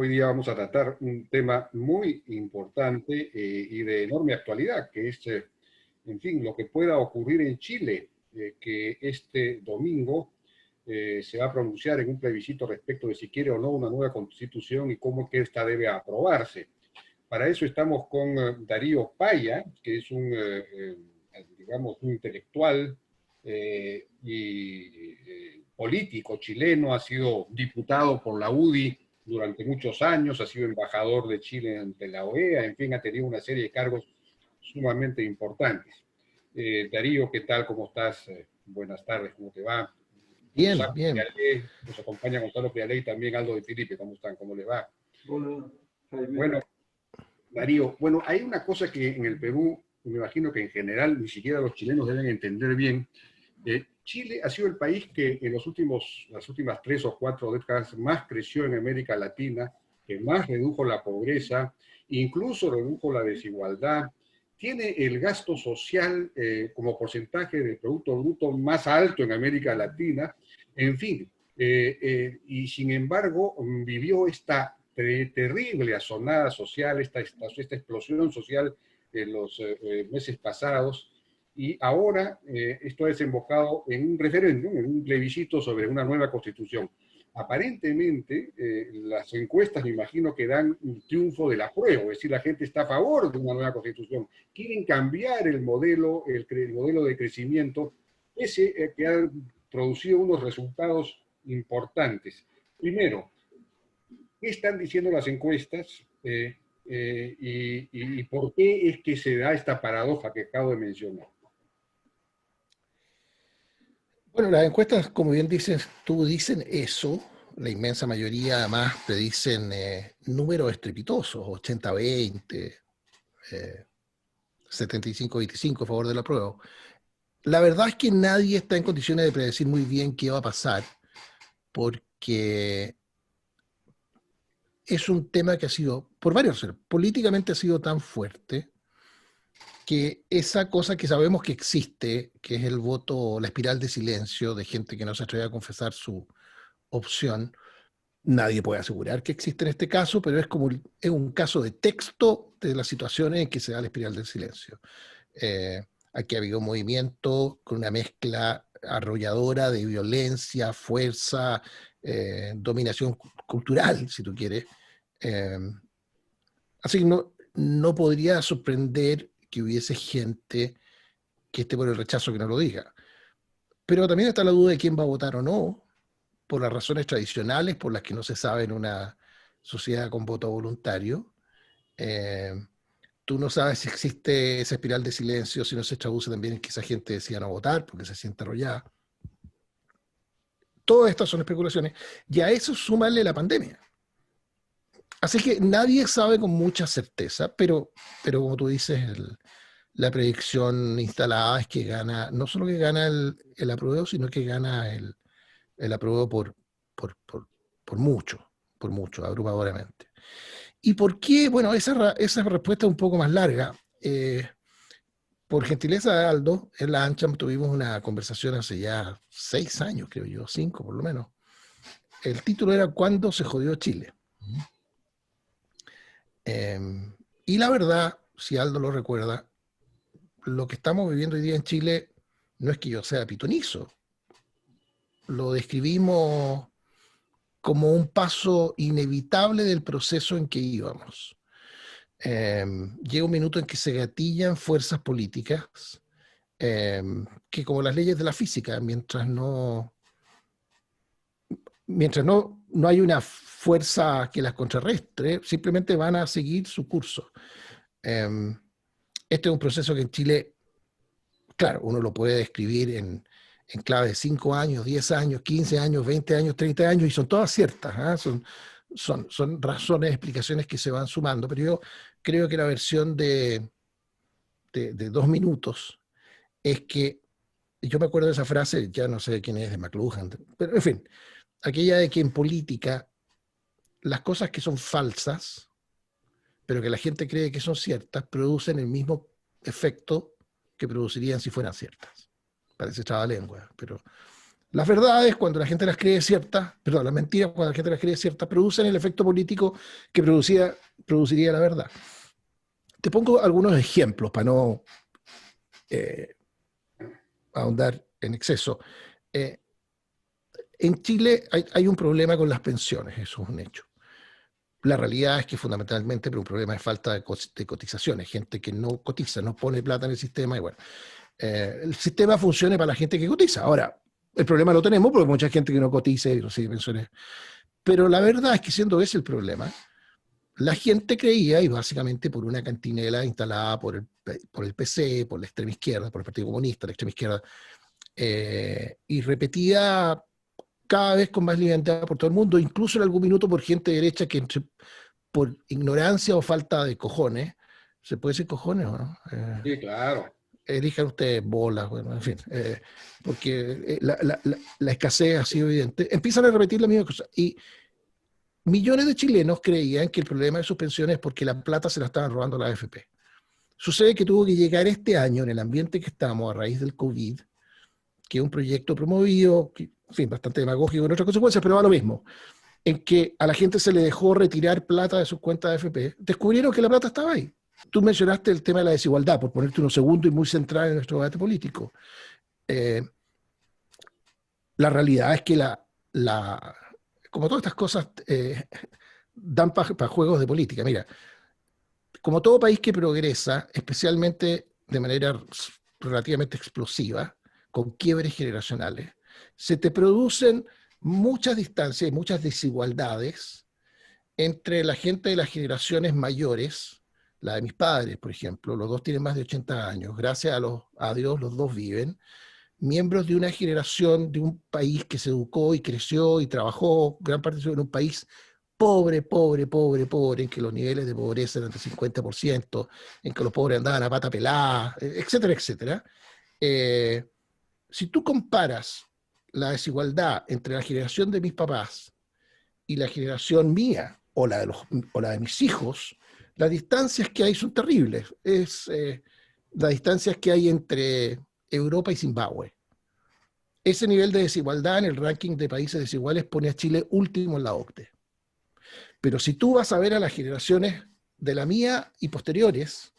Hoy día vamos a tratar un tema muy importante y de enorme actualidad, que es, en fin, lo que pueda ocurrir en Chile, que este domingo se va a pronunciar en un plebiscito respecto de si quiere o no una nueva constitución y cómo es que esta debe aprobarse. Para eso estamos con Darío Paya, que es un, digamos, un intelectual y político chileno, ha sido diputado por la UDI durante muchos años, ha sido embajador de Chile ante la OEA, en fin, ha tenido una serie de cargos sumamente importantes. Darío, ¿qué tal? ¿Cómo estás? Buenas tardes, ¿cómo te va? Bien, bien. Nos acompaña Gonzalo Prialé y también Aldo de Filipe, ¿cómo están? ¿Cómo le va? Hola, Jaime. Bueno, Darío, bueno, hay una cosa que en el Perú, me imagino que en general ni siquiera los chilenos deben entender bien. Chile ha sido el país que en las últimas 3 o 4 décadas más creció en América Latina, que más redujo la pobreza, incluso redujo la desigualdad, tiene el gasto social como porcentaje del Producto Bruto más alto en América Latina, en fin, y sin embargo vivió esta terrible asonada social, esta explosión social en los meses pasados, y ahora esto ha desembocado en un referéndum, en un plebiscito sobre una nueva constitución. Aparentemente, las encuestas me imagino que dan un triunfo del apruebo, es decir, la gente está a favor de una nueva constitución. Quieren cambiar el modelo de crecimiento, ese que ha producido unos resultados importantes. Primero, ¿qué están diciendo las encuestas? Y por qué es que se da esta paradoja que acabo de mencionar. Bueno, las encuestas, como bien dices, tú dicen eso. La inmensa mayoría además predicen números estrepitosos, 80-20, 75-25 a favor del apruebo. La verdad es que nadie está en condiciones de predecir muy bien qué va a pasar, porque es un tema que ha sido, por varios razones, políticamente ha sido tan fuerte que esa cosa que sabemos que existe, que es el voto, la espiral de silencio de gente que no se atreve a confesar su opción, nadie puede asegurar que existe en este caso, pero es un caso de texto de las situaciones en que se da la espiral del silencio. Aquí ha habido un movimiento con una mezcla arrolladora de violencia, fuerza, dominación cultural, si tú quieres. Así que no podría sorprender que hubiese gente que esté por el rechazo que no lo diga. Pero también está la duda de quién va a votar o no, por las razones tradicionales, por las que no se sabe en una sociedad con voto voluntario. Tú no sabes si existe esa espiral de silencio, si no se traduce también en que esa gente decida no votar porque se siente arrollada. Todas estas son especulaciones. Y a eso súmale la pandemia. Así que nadie sabe con mucha certeza, pero como tú dices, la predicción instalada es que gana, no solo que gana el apruebo, sino que gana el apruebo por mucho, abrumadoramente. ¿Y por qué? Bueno, esa respuesta es un poco más larga. Por gentileza de Aldo, en la Ancha tuvimos una conversación hace ya 6 años, creo yo, 5 por lo menos. El título era ¿Cuándo se jodió Chile? Y la verdad, si Aldo lo recuerda, lo que estamos viviendo hoy día en Chile no es que yo sea pitonizo. Lo describimos como un paso inevitable del proceso en que íbamos. Llega un minuto en que se gatillan fuerzas políticas que, como las leyes de la física, mientras no hay una fuerza que las contrarrestre, simplemente van a seguir su curso. Este es un proceso que en Chile, claro, uno lo puede describir en clave de 5 años, 10 años, 15 años, 20 años, 30 años, y son todas ciertas, ¿eh? Son razones, explicaciones que se van sumando, pero yo creo que la versión de 2 minutos es que, yo me acuerdo de esa frase, ya no sé quién es, de McLuhan, pero en fin, aquella de que en política las cosas que son falsas, pero que la gente cree que son ciertas, producen el mismo efecto que producirían si fueran ciertas. Parece trabalengua, pero Las verdades, cuando la gente las cree ciertas, perdón, las mentiras, cuando la gente las cree ciertas, producen el efecto político que produciría la verdad. Te pongo algunos ejemplos para no eh, ahondar en exceso. Eh, en Chile hay un problema con las pensiones, eso es un hecho. La realidad es que fundamentalmente por un problema de falta de cotizaciones, gente que no cotiza, no pone plata en el sistema y bueno, el sistema funcione para la gente que cotiza. Ahora, el problema lo tenemos porque mucha gente que no cotiza y recibe pensiones. Pero la verdad es que siendo ese el problema, la gente creía, y básicamente por una cantinela instalada por el PC, por la extrema izquierda, por el Partido Comunista, la extrema izquierda, y repetida cada vez con más liviandad por todo el mundo, incluso en algún minuto por gente derecha que por ignorancia o falta de cojones, ¿se puede decir cojones o no? Sí, claro. Elijan ustedes bolas, bueno, en fin, porque la escasez ha sido evidente, empiezan a repetir la misma cosa. Y millones de chilenos creían que el problema de sus pensiones es porque la plata se la estaban robando la AFP. Sucede que tuvo que llegar este año, en el ambiente que estamos a raíz del COVID, que es un proyecto promovido, que, en fin, bastante demagógico en otras consecuencias, pero va lo mismo, en que a la gente se le dejó retirar plata de sus cuentas de AFP, descubrieron que la plata estaba ahí. Tú mencionaste el tema de la desigualdad, por ponerte uno segundo y muy central en nuestro debate político. Eh, la realidad es que como todas estas cosas dan para juegos de política. Mira, como todo país que progresa, especialmente de manera relativamente explosiva, con quiebres generacionales, se te producen muchas distancias y muchas desigualdades entre la gente de las generaciones mayores, la de mis padres, por ejemplo, los dos tienen más de 80 años, gracias a Dios los dos viven, miembros de una generación de un país que se educó y creció y trabajó, gran parte de en un país pobre, pobre, pobre, pobre, en que los niveles de pobreza eran del 50%, en que los pobres andaban a pata pelada, etcétera, etcétera. Eh, si tú comparas la desigualdad entre la generación de mis papás y la generación mía o la de mis hijos, las distancias que hay son terribles. Es las distancias que hay entre Europa y Zimbabue. Ese nivel de desigualdad en el ranking de países desiguales pone a Chile último en la OCDE. Pero si tú vas a ver a las generaciones de la mía y posteriores,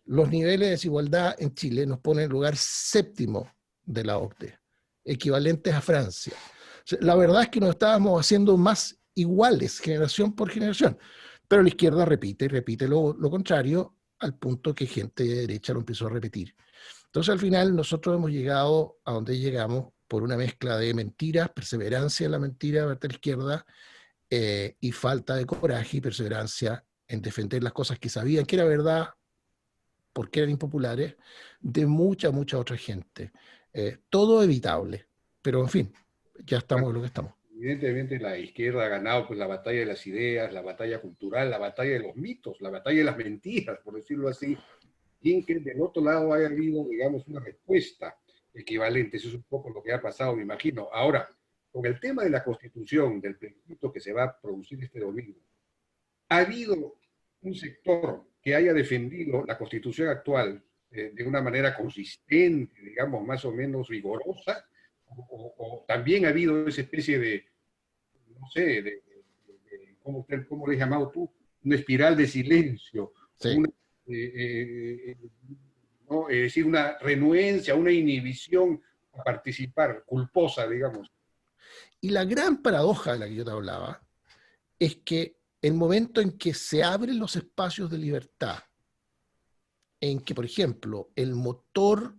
los niveles de desigualdad en Chile nos ponen en lugar séptimo de la OCDE, equivalentes a Francia. O sea, la verdad es que nos estábamos haciendo más iguales generación por generación, pero la izquierda repite y repite lo contrario al punto que gente de derecha lo empezó a repetir. Entonces al final nosotros hemos llegado a donde llegamos por una mezcla de mentiras, perseverancia en la mentira de la izquierda y falta de coraje y perseverancia en defender las cosas que sabían que era verdad porque eran impopulares de mucha, mucha otra gente. Todo evitable, pero en fin, ya estamos Bueno, en lo que estamos. evidentemente la izquierda ha ganado pues, la batalla de las ideas, la batalla cultural, la batalla de los mitos, la batalla de las mentiras, por decirlo así, sin que del otro lado haya habido, digamos, una respuesta equivalente. Eso es un poco lo que ha pasado, me imagino. Ahora, con el tema de la Constitución, del plebiscito que se va a producir este domingo, ¿ha habido un sector que haya defendido la Constitución actual de una manera consistente, digamos, más o menos rigorosa? O también ha habido esa especie de, no sé, ¿cómo le has llamado tú? Una espiral de silencio, Sí. una, ¿no? Es decir, una renuencia, una inhibición a participar, culposa, digamos. Y la gran paradoja de la que yo te hablaba es que el momento en que se abren los espacios de libertad, en que, por ejemplo, el motor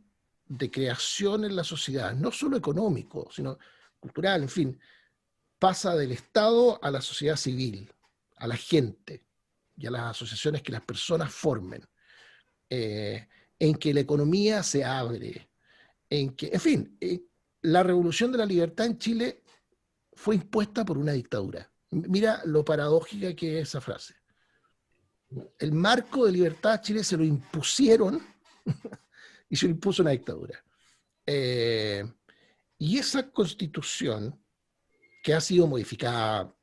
de creación en la sociedad, no solo económico, sino cultural, en fin, pasa del Estado a la sociedad civil, a la gente y a las asociaciones que las personas formen, eh, en que la economía se abre, en que, en fin, la revolución de la libertad en Chile fue impuesta por una dictadura. Mira lo paradójica que es esa frase. El marco de libertad a Chile se lo impusieron y se lo impuso una dictadura. Eh, y esa constitución, que ha sido modificada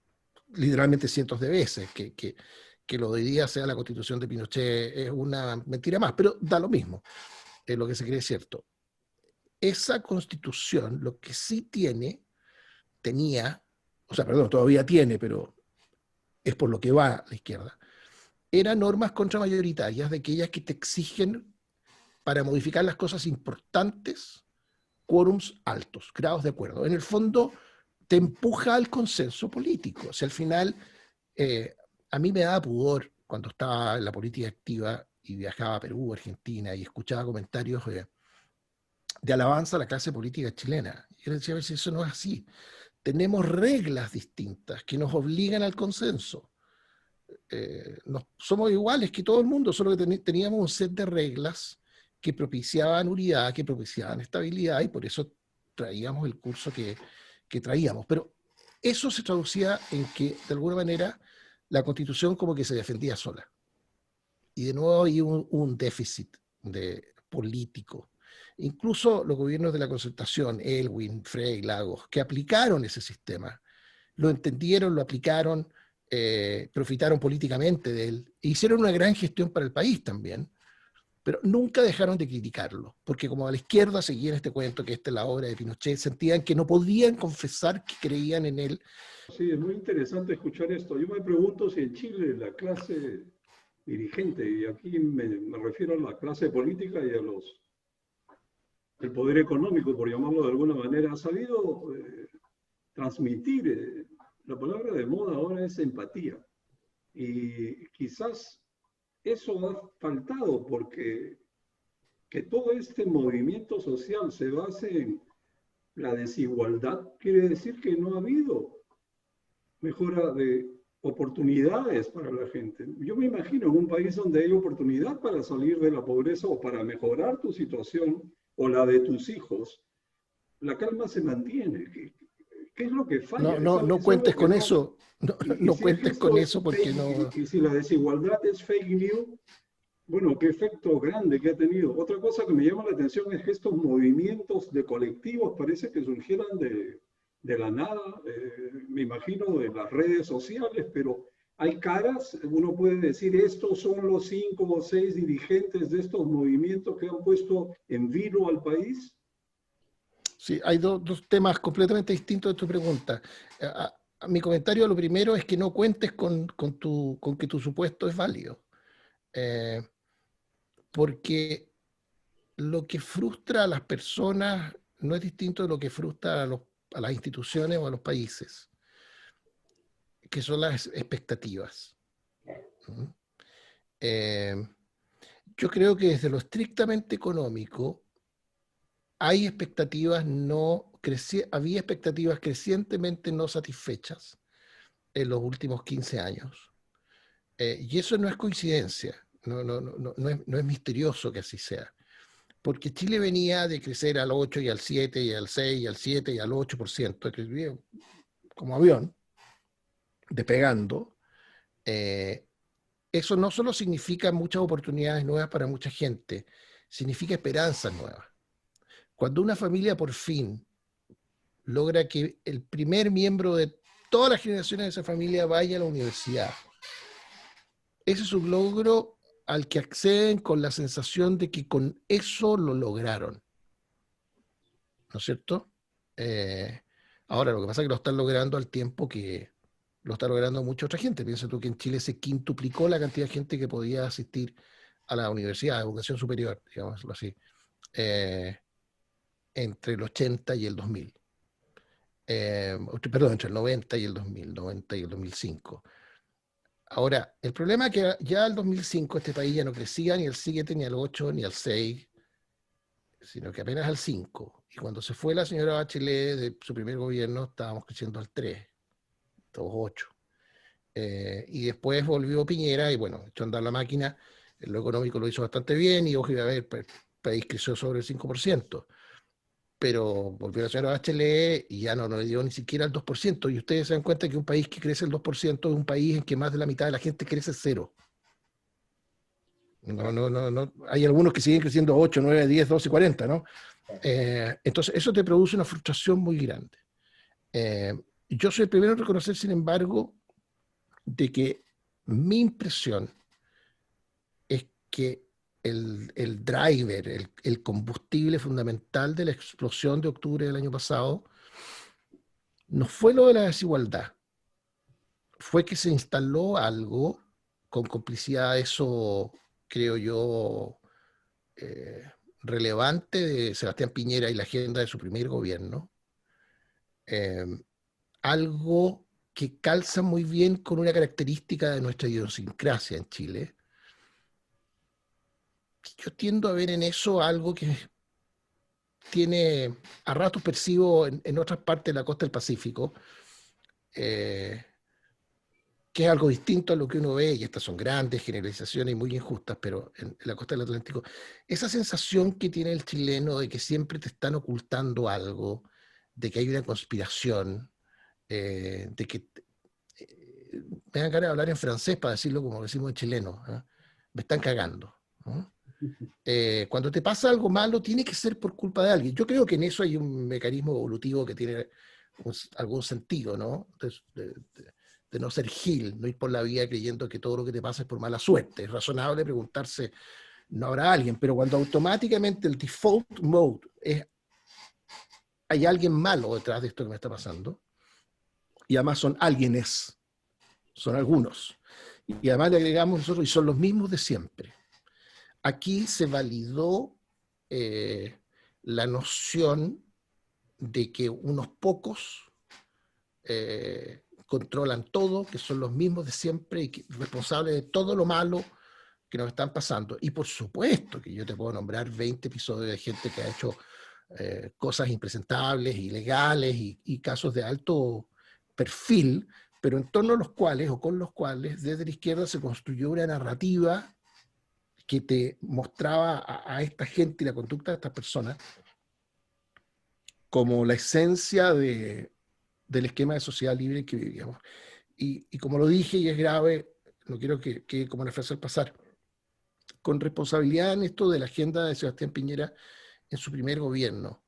literalmente cientos de veces, que lo de hoy día sea la constitución de Pinochet es una mentira más, pero da lo mismo, lo que se cree es cierto. esa constitución lo que sí tenía, o sea, perdón, todavía tiene, pero es por lo que va a la izquierda, eran normas contramayoritarias de aquellas que te exigen para modificar las cosas importantes, quórums altos, grados de acuerdo. En el fondo, te empuja al consenso político. O sea, al final, eh, a mí me daba pudor cuando estaba en la política activa y viajaba a Perú, Argentina, y escuchaba comentarios de alabanza a la clase política chilena. Y yo decía, a ver si eso no es así. Tenemos reglas distintas que nos obligan al consenso. Somos iguales que todo el mundo, solo que teníamos un set de reglas que propiciaban unidad, que propiciaban estabilidad, y por eso traíamos el curso que traíamos. Pero eso se traducía en que, de alguna manera, la Constitución como que se defendía sola. Y de nuevo hay un déficit político. Incluso los gobiernos de la Concertación, Elwin, Frey, Lagos, que aplicaron ese sistema, lo entendieron, lo aplicaron, profitaron políticamente de él, e hicieron una gran gestión para el país también, pero nunca dejaron de criticarlo, porque como a la izquierda seguían este cuento que esta es la obra de Pinochet, sentían que no podían confesar que creían en él. Sí, es muy interesante escuchar esto. Yo me pregunto si en Chile la clase dirigente, y aquí me refiero a la clase política y a el poder económico, por llamarlo de alguna manera, ha sabido transmitir, la palabra de moda ahora es empatía. Y quizás eso ha faltado porque que todo este movimiento social se base en la desigualdad, quiere decir que no ha habido mejora de oportunidades para la gente. Yo me imagino en un país donde hay oportunidad para salir de la pobreza o para mejorar tu situación o la de tus hijos, la calma se mantiene. ¿Qué es lo que falla? No Eso es lo cuentes que con no. eso, Y no si es que cuentes con esto es eso porque no... fake, y si la desigualdad es fake news, bueno, qué efecto grande que ha tenido. Otra cosa que me llama la atención es que estos movimientos de colectivos parece que surgieran de la nada, me imagino de las redes sociales, pero hay caras, uno puede decir, estos son los 5 o 6 dirigentes de estos movimientos que han puesto en vilo al país. Sí, hay dos temas completamente distintos de tu pregunta. Mi comentario, lo primero es que no cuentes con que tu supuesto es válido. Eh, porque lo que frustra a las personas no es distinto de lo que frustra a las instituciones o a los países, que son las expectativas. ¿Mm? Eh, yo creo que desde lo estrictamente económico hay expectativas había expectativas crecientemente no satisfechas en los últimos 15 años. Y eso no es coincidencia, no es misterioso que así sea. Porque Chile venía de crecer al 8 y al 7 y al 6 y al 7 y al 8%, como avión, despegando. Eh, Eso no solo significa muchas oportunidades nuevas para mucha gente, significa esperanzas nuevas. Cuando una familia por fin logra que el primer miembro de todas las generaciones de esa familia vaya a la universidad, ese es un logro al que acceden con la sensación de que con eso lo lograron. ¿No es cierto? Eh, Ahora, lo que pasa es que lo están logrando al tiempo que lo está logrando mucha otra gente. Piensa tú que en Chile se quintuplicó la cantidad de gente que podía asistir a la universidad, a educación superior, digámoslo así, eh, entre el 80 y el 2000. Perdón, entre el 90 y el 2000, 90 y el 2005. Ahora, el problema es que ya al 2005 este país ya no crecía ni al 7, ni al 8, ni al 6, sino que apenas al 5. Y cuando se fue la señora Bachelet de su primer gobierno, estábamos creciendo al 3, 2,8. Y después volvió Piñera y bueno, echó a andar la máquina, en lo económico lo hizo bastante bien y ojo, iba a ver, el país creció sobre el 5%. Pero volvió la señora Bachelet y ya no le dio ni siquiera el 2%. Y ustedes se dan cuenta que un país que crece el 2% es un país en que más de la mitad de la gente crece cero. No. Hay algunos que siguen creciendo 8, 9, 10, 12, 40, ¿no? Entonces, eso te produce una frustración muy grande. Yo soy el primero en reconocer, sin embargo, de que mi impresión es que el driver, el combustible fundamental de la explosión de octubre del año pasado, no fue lo de la desigualdad, fue que se instaló algo con complicidad, eso creo yo, relevante de Sebastián Piñera y la agenda de su primer gobierno, eh, algo que calza muy bien con una característica de nuestra idiosincrasia en Chile. Yo tiendo a ver en eso algo que tiene, a ratos percibo en otras partes de la costa del Pacífico, eh, que es algo distinto a lo que uno ve, y estas son grandes generalizaciones y muy injustas, pero en la costa del Atlántico, esa sensación que tiene el chileno de que siempre te están ocultando algo, de que hay una conspiración, de que me dan ganas de hablar en francés para decirlo como decimos en chileno, ¿eh? Me están cagando, ¿no? Cuando te pasa algo malo, tiene que ser por culpa de alguien. Yo creo que en eso hay un mecanismo evolutivo que tiene algún sentido, ¿no? De no ser gil, no ir por la vida creyendo que todo lo que te pasa es por mala suerte. Es razonable preguntarse, no habrá alguien, pero cuando automáticamente el default mode es, hay alguien malo detrás de esto que me está pasando, y además son alguienes, son algunos, y además le agregamos nosotros, y son los mismos de siempre. Aquí se validó la noción de que unos pocos controlan todo, que son los mismos de siempre y responsables de todo lo malo que nos están pasando. Y por supuesto que yo te puedo nombrar 20 episodios de gente que ha hecho cosas impresentables, ilegales y casos de alto perfil, pero en torno a los cuales o con los cuales desde la izquierda se construyó una narrativa que te mostraba a esta gente y la conducta de estas personas como la esencia del esquema de sociedad libre que vivíamos. Y como lo dije, y es grave, no quiero que como una frase al pasar, con responsabilidad en esto de la agenda de Sebastián Piñera en su primer gobierno,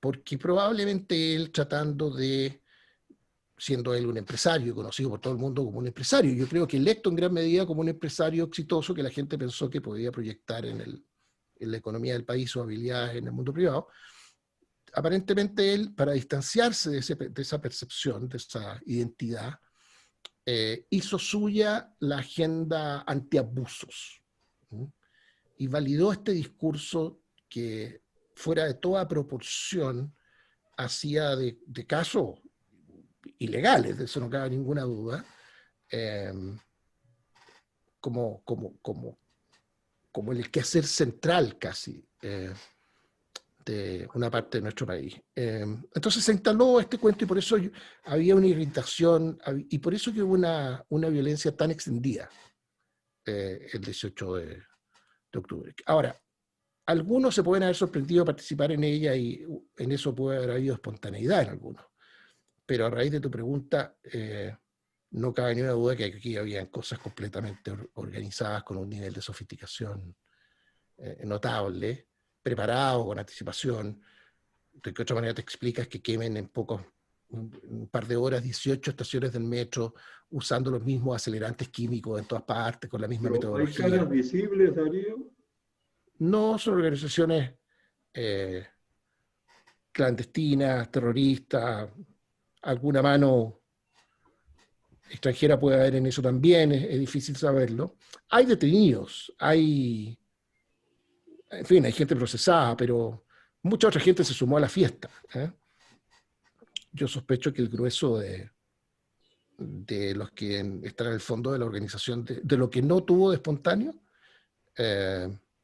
porque probablemente él tratando de, siendo él un empresario, conocido por todo el mundo como un empresario, yo creo que electo en gran medida como un empresario exitoso que la gente pensó que podía proyectar en la economía del país sus habilidades en el mundo privado, aparentemente él, para distanciarse de esa percepción, de esa identidad, hizo suya la agenda antiabusos, ¿no? Y validó este discurso que, fuera de toda proporción, hacía de casos ilegales, de eso no cabe ninguna duda, eh, como el quehacer central casi de una parte de nuestro país. Entonces se instaló este cuento y por eso había una irritación y por eso que hubo una violencia tan extendida el 18 de octubre. Ahora, algunos se pueden haber sorprendido a participar en ella y en eso puede haber habido espontaneidad en algunos. Pero a raíz de tu pregunta, no cabe ni una duda que aquí había cosas completamente organizadas con un nivel de sofisticación notable, preparado con anticipación. De qué otra manera te explicas que quemen en un par de horas 18 estaciones del metro usando los mismos acelerantes químicos en todas partes, con la misma Pero ¿hay metodología? caras visibles, Darío? No son organizaciones eh, clandestinas, terroristas, alguna mano extranjera puede haber en eso también, es difícil saberlo. Hay detenidos, en fin, hay gente procesada, pero mucha otra gente se sumó a la fiesta, ¿eh? Yo sospecho que el grueso de los que están en el fondo de la organización, de lo que no tuvo de espontáneo,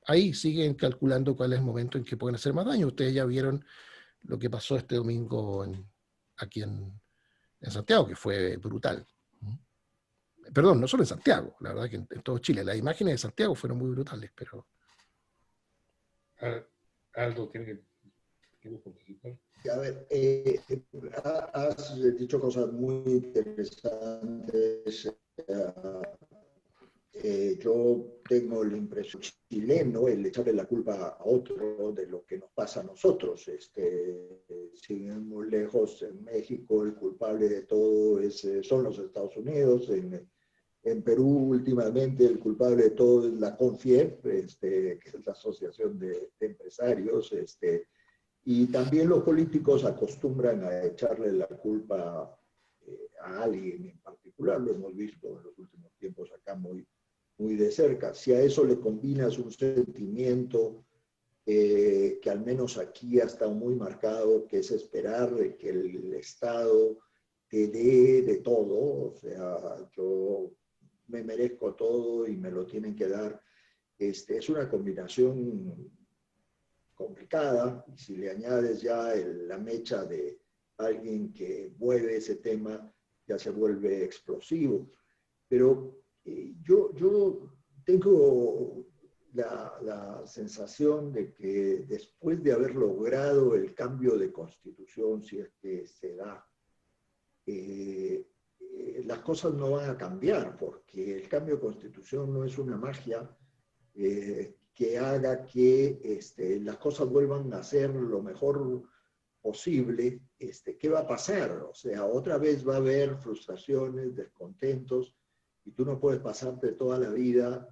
ahí siguen calculando cuál es el momento en que pueden hacer más daño. Ustedes ya vieron lo que pasó este domingo aquí en Santiago, que fue brutal. Perdón, no solo en Santiago, la verdad que en todo Chile. Las imágenes de Santiago fueron muy brutales, pero... Aldo, ¿quiere participar? A ver, has dicho cosas muy interesantes. Yo tengo la impresión chileno, el echarle la culpa a otro de lo que nos pasa a nosotros. Sin ir muy lejos, en México el culpable de todo son los Estados Unidos. En Perú, últimamente, el culpable de todo es la CONFIEP, que es la Asociación de Empresarios, y también los políticos acostumbran a echarle la culpa a alguien en particular, lo hemos visto en los últimos tiempos acá muy de cerca. Si a eso le combinas un sentimiento que al menos aquí ha estado muy marcado, que es esperar de que el Estado te dé de todo, o sea, yo me merezco todo y me lo tienen que dar, es una combinación complicada, y si le añades ya la mecha de alguien que mueve ese tema, ya se vuelve explosivo. Pero yo tengo la sensación de que después de haber logrado el cambio de constitución, si es que se da, las cosas no van a cambiar, porque el cambio de constitución no es una magia que haga que las cosas vuelvan a ser lo mejor posible. ¿Qué va a pasar? O sea, otra vez va a haber frustraciones, descontentos, y tú no puedes pasarte toda la vida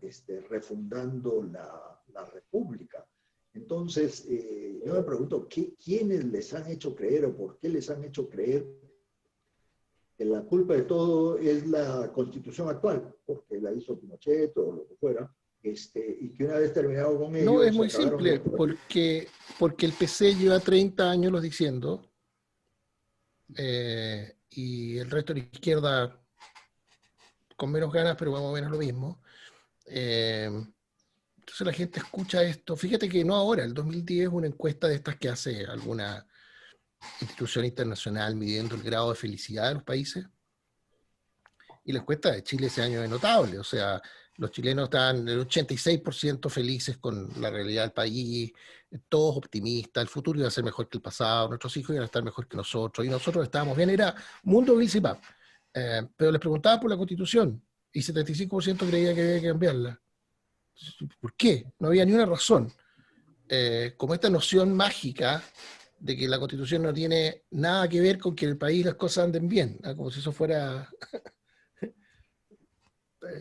refundando la república. Entonces, yo me pregunto, ¿quiénes les han hecho creer o por qué les han hecho creer que la culpa de todo es la constitución actual? Porque la hizo Pinochet o lo que fuera, y que una vez terminado con ello... No, es muy se acabaron simple, los... porque el PC lleva 30 años lo diciendo, y el resto de la izquierda con menos ganas, pero más o menos lo mismo. Entonces la gente escucha esto. Fíjate que no ahora, el 2010 una encuesta de estas que hace alguna institución internacional midiendo el grado de felicidad de los países, y la encuesta de Chile ese año es notable. O sea, los chilenos están el 86% felices con la realidad del país, todos optimistas, el futuro iba a ser mejor que el pasado, nuestros hijos iban a estar mejor que nosotros, y nosotros estábamos bien, era mundo Bill y Pap. Pero les preguntaba por la Constitución, y 75% creía que había que cambiarla. ¿Por qué? No había ni una razón. Como esta noción mágica de que la Constitución no tiene nada que ver con que en el país las cosas anden bien, ¿no? Como si eso fuera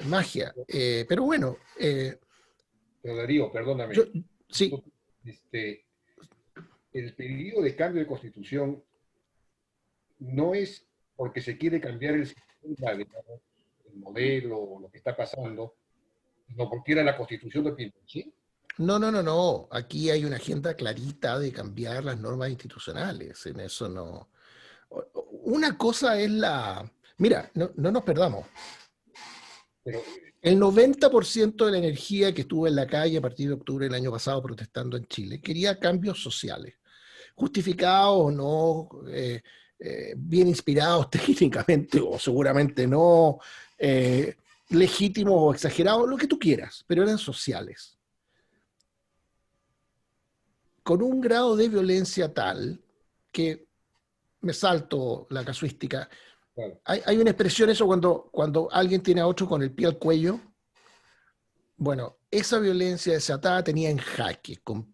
magia. Pero bueno. Pero Darío, perdóname. Sí. El pedido de cambio de constitución no es porque se quiere cambiar el sistema, digamos, el modelo o lo que está pasando, sino porque era la constitución de Pinochet. No. Aquí hay una agenda clarita de cambiar las normas institucionales. En eso no. Una cosa es la... Mira, no nos perdamos. Pero el 90% de la energía que estuvo en la calle a partir de octubre del año pasado protestando en Chile quería cambios sociales, justificados o no, bien inspirados técnicamente o seguramente no, legítimos o exagerados, lo que tú quieras, pero eran sociales. Con un grado de violencia tal que me salto la casuística. Claro. Hay una expresión eso cuando alguien tiene a otro con el pie al cuello. Bueno, esa violencia desatada tenía en jaque, con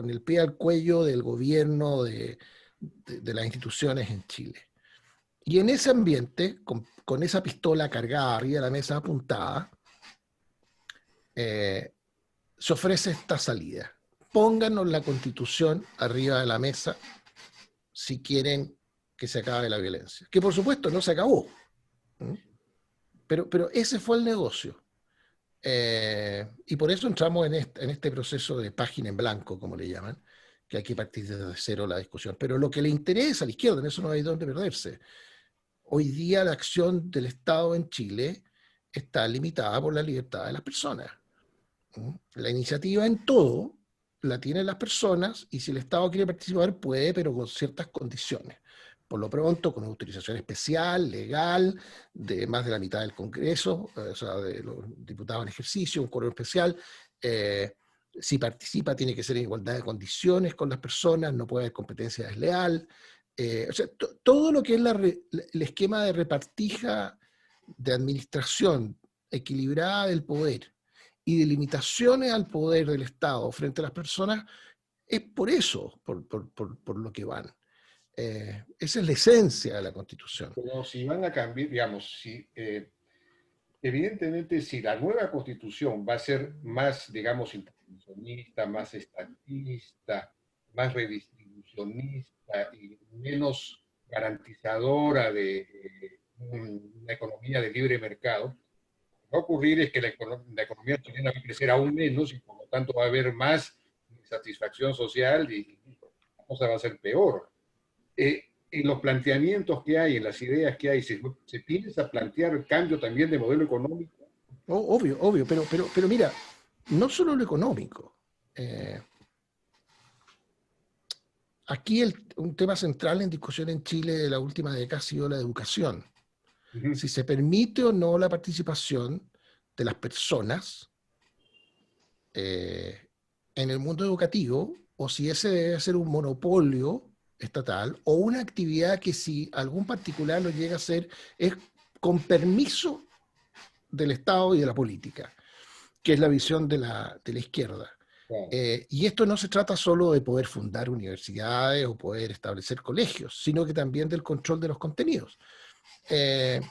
el pie al cuello del gobierno, de las instituciones en Chile. Y en ese ambiente, con esa pistola cargada arriba de la mesa apuntada, se ofrece esta salida. Pónganos la Constitución arriba de la mesa si quieren que se acabe la violencia. Que por supuesto no se acabó. Pero ese fue el negocio. Y por eso entramos en este proceso de página en blanco, como le llaman, que hay que partir desde cero la discusión. Pero lo que le interesa a la izquierda, en eso no hay dónde perderse. Hoy día la acción del Estado en Chile está limitada por la libertad de las personas. La iniciativa en todo la tienen las personas, y si el Estado quiere participar puede, pero con ciertas condiciones. Por lo pronto, con una autorización especial, legal, de más de la mitad del Congreso, o sea, de los diputados en ejercicio, un quórum especial. Si participa, tiene que ser en igualdad de condiciones con las personas, no puede haber competencia desleal. O sea, todo lo que es el esquema de repartija de administración equilibrada del poder y de limitaciones al poder del Estado frente a las personas, es por eso, por lo que van. Esa es la esencia de la Constitución. Pero si van a cambiar, digamos, si evidentemente, si la nueva constitución va a ser más, digamos, intervencionista, más estatista, más redistribucionista y menos garantizadora de una economía de libre mercado, lo que va a ocurrir es que la economía chilena va a crecer aún menos y por lo tanto va a haber más insatisfacción social y la cosa va a ser peor. En los planteamientos que hay, en las ideas que hay, se piensa plantear el cambio también de modelo económico. Obvio, obvio, pero mira, no solo lo económico. Aquí un tema central en discusión en Chile de la última década ha sido la educación. Si se permite o no la participación de las personas en el mundo educativo, o si ese debe ser un monopolio estatal, o una actividad que si algún particular lo llega a hacer es con permiso del Estado y de la política, que es la visión de la izquierda. Claro. Y esto no se trata solo de poder fundar universidades o poder establecer colegios, sino que también del control de los contenidos. Es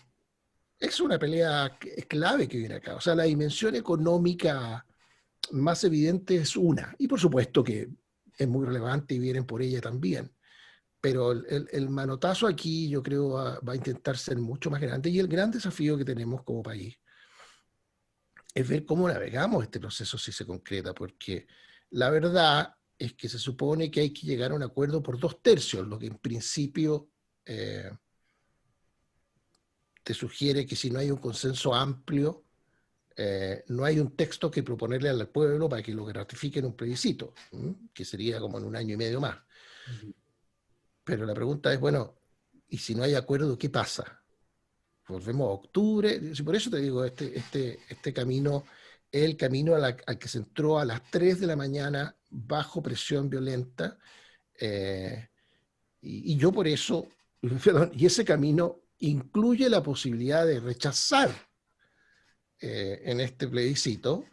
una pelea clave que viene acá. O sea, la dimensión económica más evidente es una, y por supuesto que es muy relevante y vienen por ella también. Pero el manotazo aquí yo creo va a intentar ser mucho más grande, y el gran desafío que tenemos como país es ver cómo navegamos este proceso si se concreta, porque la verdad es que se supone que hay que llegar a un acuerdo por 2/3, lo que en principio te sugiere que si no hay un consenso amplio, no hay un texto que proponerle al pueblo para que lo ratifique en un plebiscito, que sería como en 1 año y medio más. Pero la pregunta es, bueno, ¿y si no hay acuerdo, qué pasa? Volvemos a octubre. Por eso te digo, este camino es el camino al que se entró a las 3 de la mañana bajo presión violenta. Y yo por eso, perdón, y ese camino incluye la posibilidad de rechazar en este plebiscito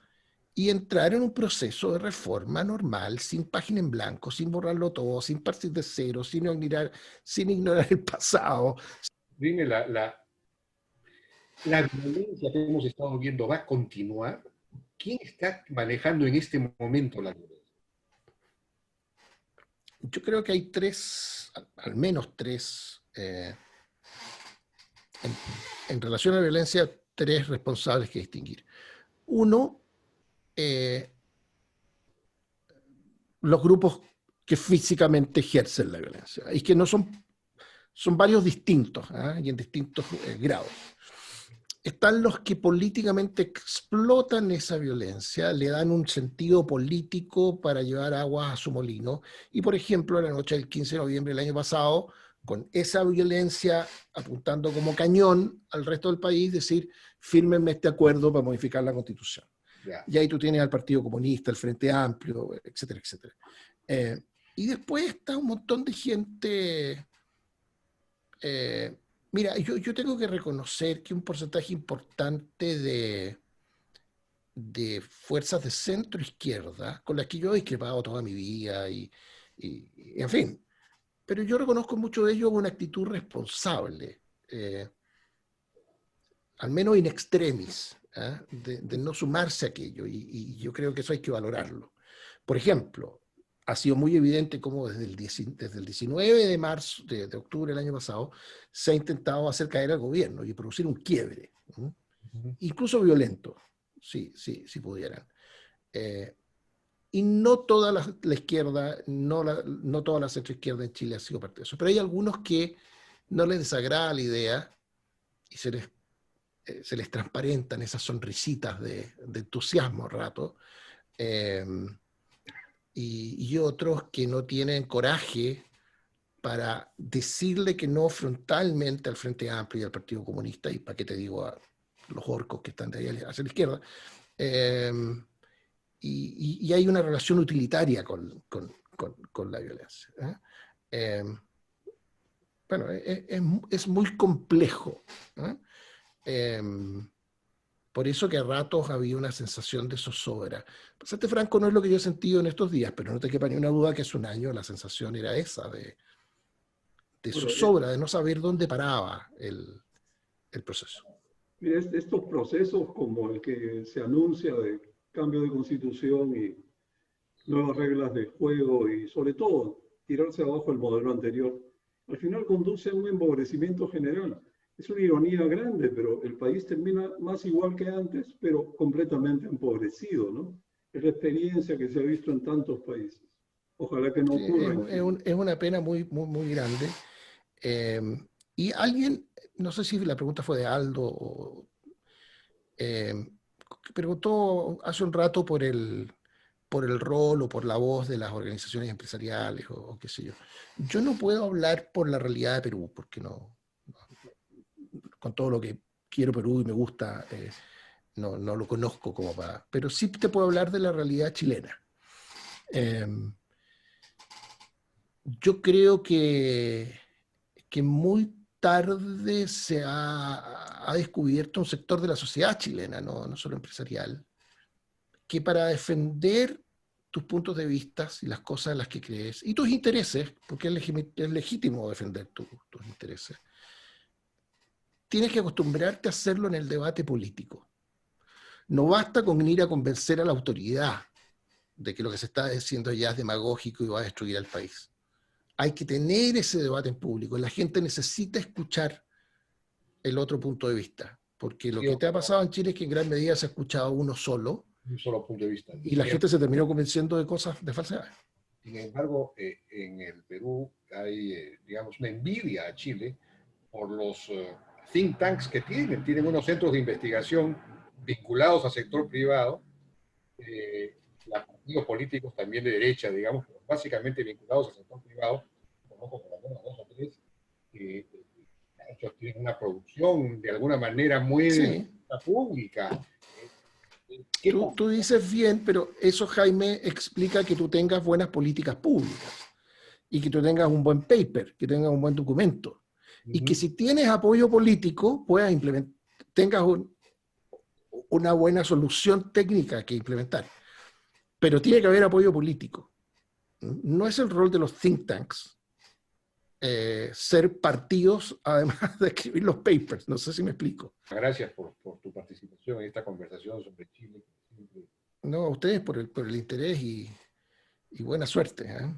y entrar en un proceso de reforma normal, sin página en blanco, sin borrarlo todo, sin partir de cero, sin ignorar el pasado. Dime, la violencia que hemos estado viendo va a continuar. ¿Quién está manejando en este momento la violencia? Yo creo que hay al menos tres, en relación a la violencia, 3 responsables que distinguir. Uno, los grupos que físicamente ejercen la violencia, y que no son varios distintos, y en distintos grados. Están los que políticamente explotan esa violencia, le dan un sentido político para llevar agua a su molino. Y, por ejemplo, en la noche del 15 de noviembre del año pasado, con esa violencia apuntando como cañón al resto del país, decir, fírmenme este acuerdo para modificar la Constitución. Yeah. Y ahí tú tienes al Partido Comunista, el Frente Amplio, etcétera, etcétera. Y después está un montón de gente... mira, yo tengo que reconocer que un porcentaje importante de fuerzas de centro-izquierda, con las que yo he discrepado toda mi vida, y en fin, pero yo reconozco mucho de ellos una actitud responsable, al menos in extremis, de no sumarse a aquello, y yo creo que eso hay que valorarlo. Por ejemplo, ha sido muy evidente cómo desde el 19 de marzo, de octubre del año pasado, se ha intentado hacer caer al gobierno y producir un quiebre, incluso violento, si pudieran. Y no toda la izquierda, no toda la centroizquierda en Chile ha sido parte de eso, pero hay algunos que no les desagrada la idea y se les transparentan esas sonrisitas de entusiasmo al rato, y otros que no tienen coraje para decirle que no frontalmente al Frente Amplio y al Partido Comunista, y para qué te digo a los orcos que están de ahí hacia la izquierda. Y hay una relación utilitaria con la violencia. Bueno, es muy complejo. Por eso que a ratos había una sensación de zozobra. Pasarte franco, no es lo que yo he sentido en estos días, pero no te quepa ni una duda que hace un año la sensación era esa, de zozobra, de no saber dónde paraba el proceso. Mira, estos procesos como el que se anuncia de cambio de constitución y nuevas reglas de juego y sobre todo tirarse abajo el modelo anterior, al final conduce a un empobrecimiento general. Es una ironía grande, pero el país termina más igual que antes, pero completamente empobrecido, ¿no? Es la experiencia que se ha visto en tantos países. Ojalá que no Sí, ocurra en Chile. es una pena muy, muy, muy grande. Eh, y alguien, no sé si la pregunta fue de Aldo, eh, que preguntó hace un rato por el rol o por la voz de las organizaciones empresariales o qué sé yo. Yo no puedo hablar por la realidad de Perú, porque con todo lo que quiero Perú y me gusta, no lo conozco como para... Pero sí te puedo hablar de la realidad chilena. Eh, yo creo que muy tarde se ha descubierto un sector de la sociedad chilena, no solo empresarial, que para defender tus puntos de vista y las cosas en las que crees, y tus intereses, porque es legítimo defender tus intereses, tienes que acostumbrarte a hacerlo en el debate político. No basta con ir a convencer a la autoridad de que lo que se está diciendo ya es demagógico y va a destruir al país. Hay que tener ese debate en público. La gente necesita escuchar el otro punto de vista, porque lo Sí, que te ha pasado en Chile es que en gran medida se ha escuchado uno solo un solo punto de vista. y la gente se terminó convenciendo de cosas de falsedad. Sin embargo, en el Perú hay, digamos, una envidia a Chile por los think tanks que tienen unos centros de investigación vinculados al sector privado, partidos políticos también de derecha, digamos, pero básicamente vinculados al sector privado, conozco por lo menos dos o tres, que ellos tienen una producción de alguna manera muy Sí, pública. ¿Qué tú dices bien, pero eso, Jaime, explica que tú tengas buenas políticas públicas y que tú tengas un buen paper, que tengas un buen documento. Y que si tienes apoyo político, puedas implementar, tengas una buena solución técnica que implementar. Pero tiene que haber apoyo político. No es el rol de los think tanks ser partidos, además de escribir los papers. No sé si me explico. Gracias por tu participación en esta conversación sobre Chile. No, a ustedes por el interés y buena suerte. ¿Eh?